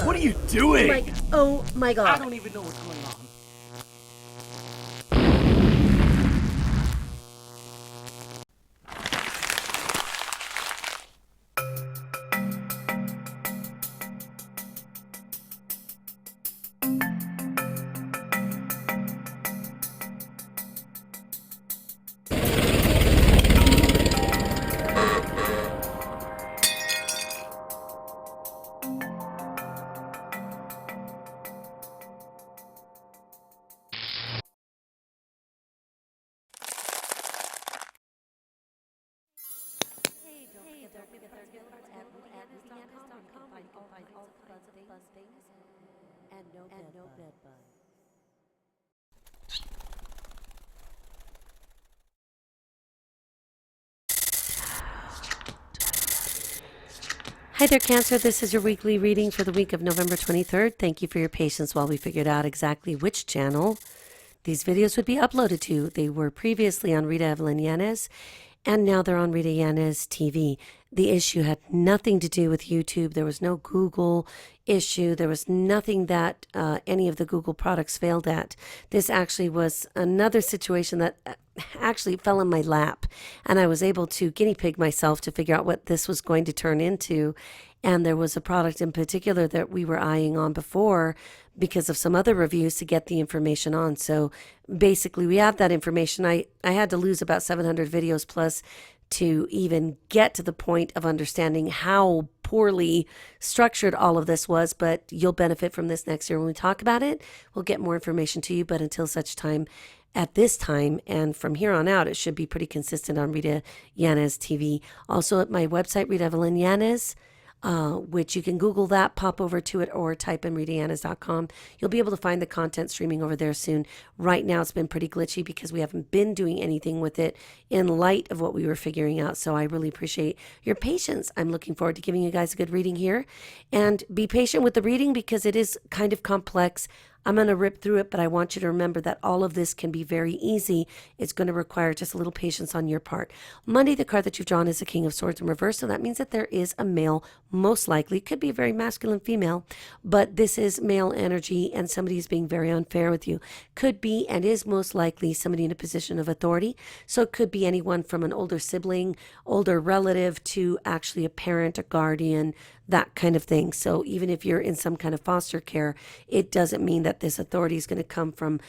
What are you doing? Oh my God. I don't even know what's going on. Hi there, Cancer. This is your weekly reading for the week of November 23rd. Thank you for your patience while we figured out exactly which channel these videos would be uploaded to. They were previously on Rita Yanez, and now they're on Rita Yanez TV. The issue had nothing to do with YouTube. There was no Google issue. There was nothing that any of the Google products failed at. This actually was another situation that actually fell in my lap, and I was able to guinea pig myself to figure out what this was going to turn into. And there was a product in particular that we were eyeing on before because of some other reviews to get the information on. So basically we have that information. I had to lose about 700 videos plus to even get to the point of understanding how poorly structured all of this was, but you'll benefit from this next year when we talk about it. We'll get more information to you, but until such time, at this time and from here on out, it should be pretty consistent on Rita Yanez TV. Also at my website, Rita Yanez, which you can Google that, pop over to it, or type in ritayanez.com. You'll be able to find the content streaming over there soon. Right now, it's been pretty glitchy because we haven't been doing anything with it in light of what we were figuring out. So I really appreciate your patience. I'm looking forward to giving you guys a good reading here. And be patient with the reading because it is kind of complex. I'm going to rip through it, but I want you to remember that all of this can be very easy. It's going to require just a little patience on your part. Monday, the card that you've drawn is the King of Swords in reverse, so that means that there is a male, most likely. Could be a very masculine female, but this is male energy, and somebody is being very unfair with you. Could be, and is most likely, somebody in a position of authority. So it could be anyone from an older sibling, older relative, to actually a parent, a guardian, that kind of thing. So even if you're in some kind of foster care, it doesn't mean that this authority is going to come from,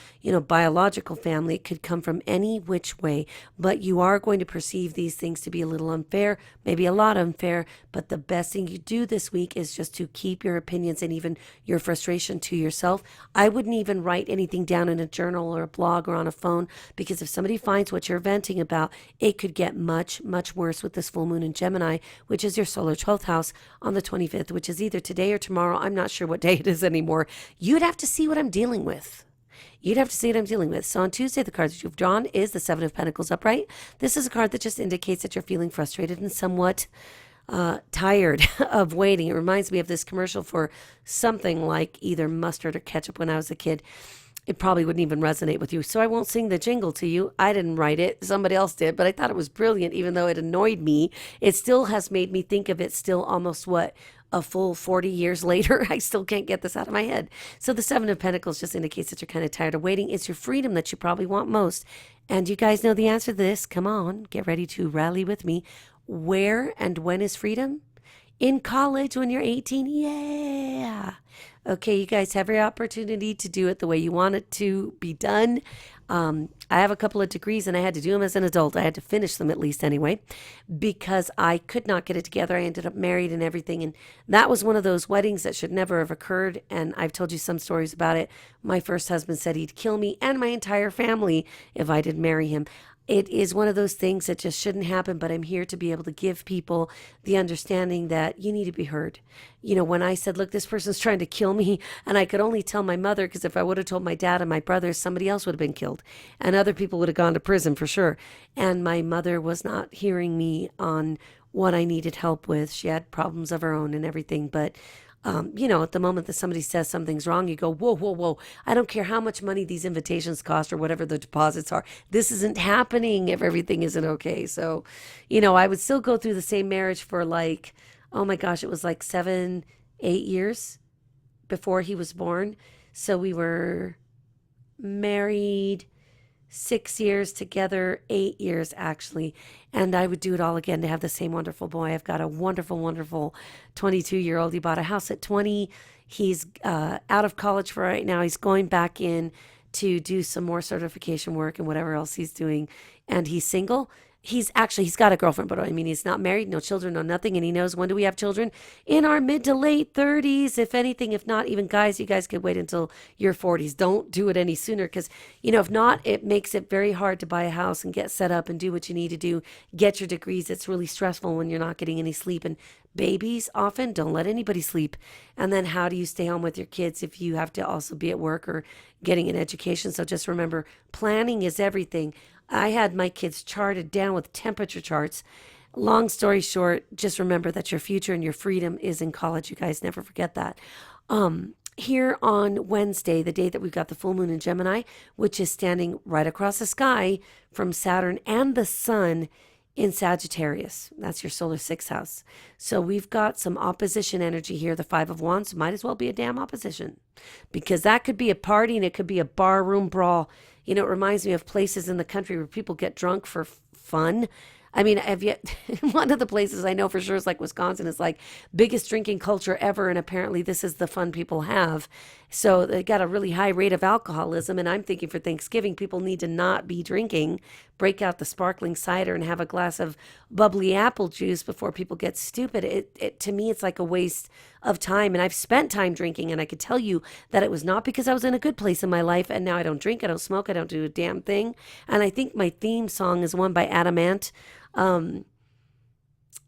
biological family. It could come from any which way, but you are going to perceive these things to be a little unfair, maybe a lot unfair, but the best thing you do this week is just to keep your opinions and even your frustration to yourself. I wouldn't even write anything down in a journal or a blog or on a phone, because if somebody finds what you're venting about, it could get much, much worse with this full moon in Gemini, which is your solar 12th house on the 25th, which is either today or tomorrow. I'm not sure what day it is anymore. You'd have to see what I'm dealing with. So on Tuesday, the card that you've drawn is the Seven of Pentacles upright. This is a card that just indicates that you're feeling frustrated and somewhat tired of waiting. It reminds me of this commercial for something like either mustard or ketchup when I was a kid. It probably wouldn't even resonate with you, so I won't sing the jingle to you. I didn't write it. Somebody else did, but I thought it was brilliant, even though it annoyed me. It still has made me think of it still almost, a full 40 years later. I still can't get this out of my head. So the Seven of Pentacles just indicates that you're kind of tired of waiting. It's your freedom that you probably want most. And you guys know the answer to this. Come on, get ready to rally with me. Where and when is freedom? In college when you're 18. Yeah. Okay, you guys have your opportunity to do it the way you want it to be done. I have a couple of degrees and I had to do them as an adult. I had to finish them at least anyway, because I could not get it together. I ended up married and everything. And that was one of those weddings that should never have occurred. And I've told you some stories about it. My first husband said he'd kill me and my entire family if I didn't marry him. it is one of those things that just shouldn't happen, but I'm here to be able to give people the understanding that you need to be heard. You know, when I said, look, this person's trying to kill me, and I could only tell my mother, because if I would have told my dad and my brothers, somebody else would have been killed, and other people would have gone to prison for sure. And my mother was not hearing me on what I needed help with. She had problems of her own and everything, but you know, at the moment that somebody says something's wrong, you go, whoa, whoa, whoa. I don't care how much money these invitations cost or whatever the deposits are. This isn't happening if everything isn't okay. So, you know, I would still go through the same marriage for like, oh my gosh, it was like 7, 8 years before he was born. So we were married 6 years together, 8 years actually. And I would do it all again to have the same wonderful boy. I've got a wonderful, wonderful 22-year-old. He bought a house at 20. He's out of college for right now. He's going back in to do some more certification work and whatever else he's doing. And he's single. He's got a girlfriend, but I mean, he's not married, no children, no nothing. And he knows, when do we have children? In our mid to late 30s, if anything. If not, even guys, you guys could wait until your 40s. Don't do it any sooner, because, you know, if not, it makes it very hard to buy a house and get set up and do what you need to do, get your degrees. It's really stressful when you're not getting any sleep. And babies often don't let anybody sleep. And then how do you stay home with your kids if you have to also be at work or getting an education? So just remember, planning is everything. I had my kids charted down with temperature charts. Long story short, just remember that your future and your freedom is in college. You guys never forget that. Here on Wednesday, the day that we've got the full moon in Gemini, which is standing right across the sky from Saturn and the sun in Sagittarius. That's your solar sixth house. So we've got some opposition energy here. The Five of Wands might as well be a damn opposition, because that could be a party and it could be a barroom brawl. You know, it reminds me of places in the country where people get drunk for fun. I mean, have you, one of the places I know for sure is like Wisconsin, is like biggest drinking culture ever. And apparently this is the fun people have. So they got a really high rate of alcoholism. And I'm thinking for Thanksgiving, people need to not be drinking, break out the sparkling cider and have a glass of bubbly apple juice before people get stupid. It to me, it's like a waste of time. And I've spent time drinking, and I could tell you that it was not because I was in a good place in my life. And now I don't drink, I don't smoke, I don't do a damn thing. And I think my theme song is one by Adamant,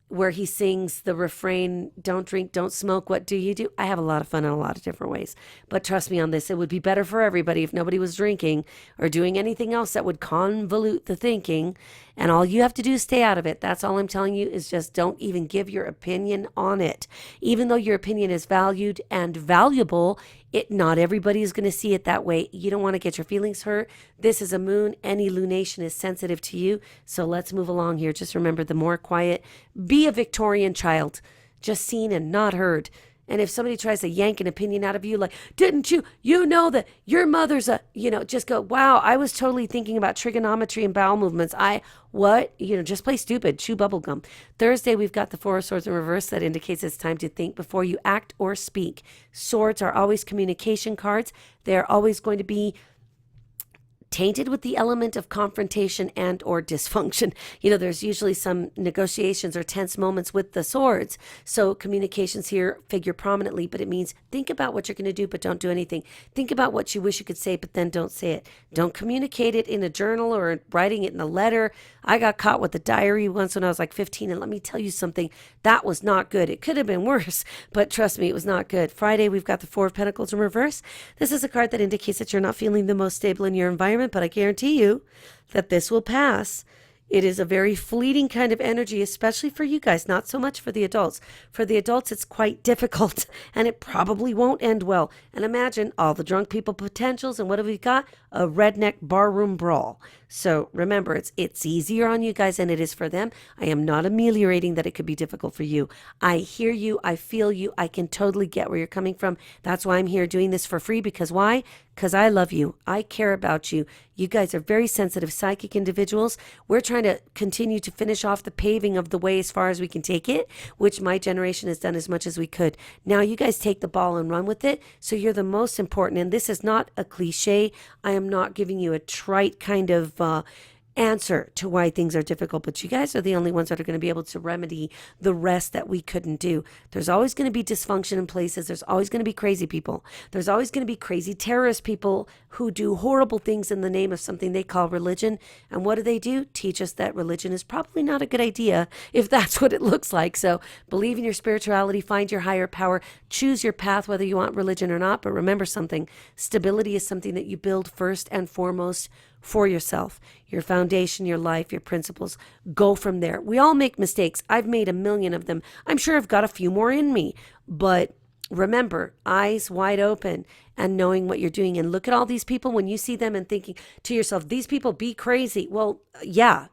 where he sings the refrain, don't drink, don't smoke, what do you do? I have a lot of fun in a lot of different ways. But trust me on this, it would be better for everybody if nobody was drinking or doing anything else that would convolute the thinking. And all you have to do is stay out of it. That's all I'm telling you, is just don't even give your opinion on it. Even though your opinion is valued and valuable, not everybody is going to see it that way. You don't want to get your feelings hurt. This is a moon. Any lunation is sensitive to you. So let's move along here. Just remember, the more quiet, be a Victorian child, just seen and not heard. And if somebody tries to yank an opinion out of you, like, didn't you know that your mother's just go, wow, I was totally thinking about trigonometry and bowel movements. What? Just play stupid, chew bubble gum. Thursday, we've got the Four of Swords in reverse. That indicates it's time to think before you act or speak. Swords are always communication cards. They're always going to be tainted with the element of confrontation and or dysfunction. There's usually some negotiations or tense moments with the swords. So communications here figure prominently, but it means think about what you're going to do, but don't do anything. Think about what you wish you could say, but then don't say it. Don't communicate it in a journal or writing it in a letter. I got caught with a diary once when I was like 15, and let me tell you something, that was not good. It could have been worse, but trust me, it was not good. Friday, we've got the Four of Pentacles in reverse. This is a card that indicates that you're not feeling the most stable in your environment, but I guarantee you that this will pass. It is a very fleeting kind of energy, especially for you guys, not so much for the adults. For the adults, it's quite difficult, and it probably won't end well. And imagine all the drunk people potentials, and what have we got? A redneck barroom brawl. So remember, it's easier on you guys than it is for them. I am not ameliorating that it could be difficult for you. I hear you. I feel you. I can totally get where you're coming from. That's why I'm here doing this for free. Because why? Because I love you. I care about you. You guys are very sensitive, psychic individuals. We're trying to continue to finish off the paving of the way as far as we can take it, which my generation has done as much as we could. Now you guys take the ball and run with it. So you're the most important. And this is not a cliche. I am not giving you a trite kind of answer to why things are difficult, but you guys are the only ones that are going to be able to remedy the rest that we couldn't do. There's always going to be dysfunction in places. There's always going to be crazy people. There's always going to be crazy terrorist people who do horrible things in the name of something they call religion. And what do? Teach us that religion is probably not a good idea if that's what it looks like. So believe in your spirituality, find your higher power, choose your path, whether you want religion or not. But remember something, stability is something that you build first and foremost for yourself, your foundation, your life, your principles. Go from there. We all make mistakes. I've made a million of them. I'm sure I've got a few more in me, but remember, eyes wide open and knowing what you're doing. And look at all these people when you see them and thinking to yourself, these people be crazy. Well, yeah.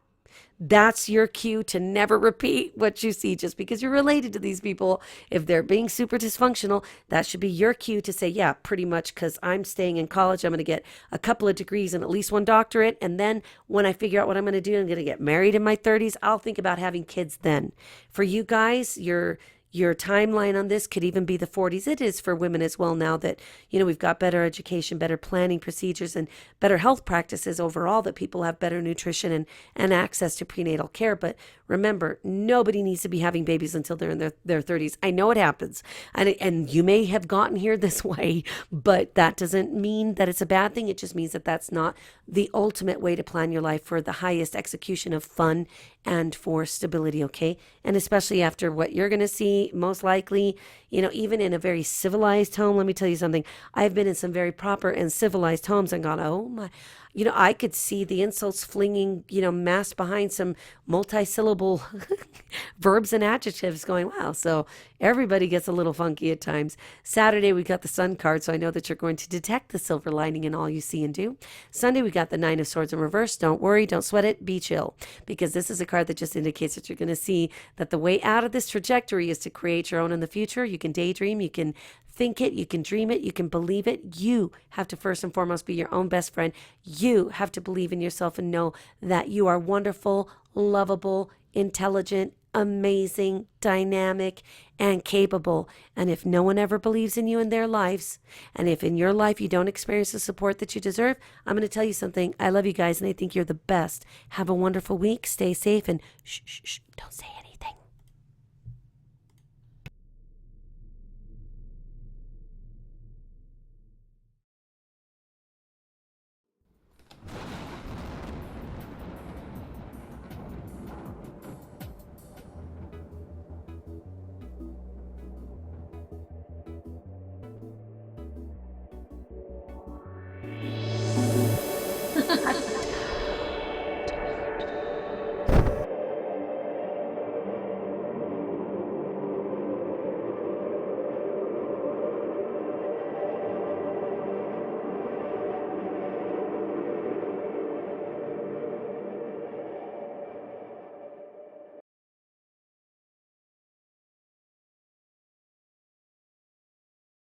That's your cue to never repeat what you see just because you're related to these people. If they're being super dysfunctional, that should be your cue to say, yeah, pretty much, because I'm staying in college. I'm going to get a couple of degrees and at least one doctorate. And then when I figure out what I'm going to do, I'm going to get married in my 30s. I'll think about having kids then. For you guys, your timeline on this could even be the 40s. It is for women as well now that, we've got better education, better planning procedures, and better health practices overall, that people have better nutrition and access to prenatal care. But remember, nobody needs to be having babies until they're in their 30s. I know it happens. And you may have gotten here this way, but that doesn't mean that it's a bad thing. It just means that that's not the ultimate way to plan your life for the highest execution of fun and for stability, okay? And especially after what you're going to see, most likely, even in a very civilized home. Let me tell you something. I've been in some very proper and civilized homes and gone, oh my, I could see the insults flinging, masked behind some multi-syllable verbs and adjectives going, wow. So everybody gets a little funky at times. Saturday, we got the Sun card, so I know that you're going to detect the silver lining in all you see and do. Sunday, we got the Nine of Swords in reverse. Don't worry, don't sweat it, be chill, because this is a card that just indicates that you're going to see that the way out of this trajectory is to create your own in the future. You can daydream, you can think it, you can dream it, you can believe it. You have to first and foremost be your own best friend. You have to believe in yourself and know that you are wonderful, lovable, intelligent, amazing, dynamic, and capable. And if no one ever believes in you in their lives, and if in your life you don't experience the support that you deserve, I'm going to tell you something. I love you guys, and I think you're the best. Have a wonderful week. Stay safe, and shh, don't say anything.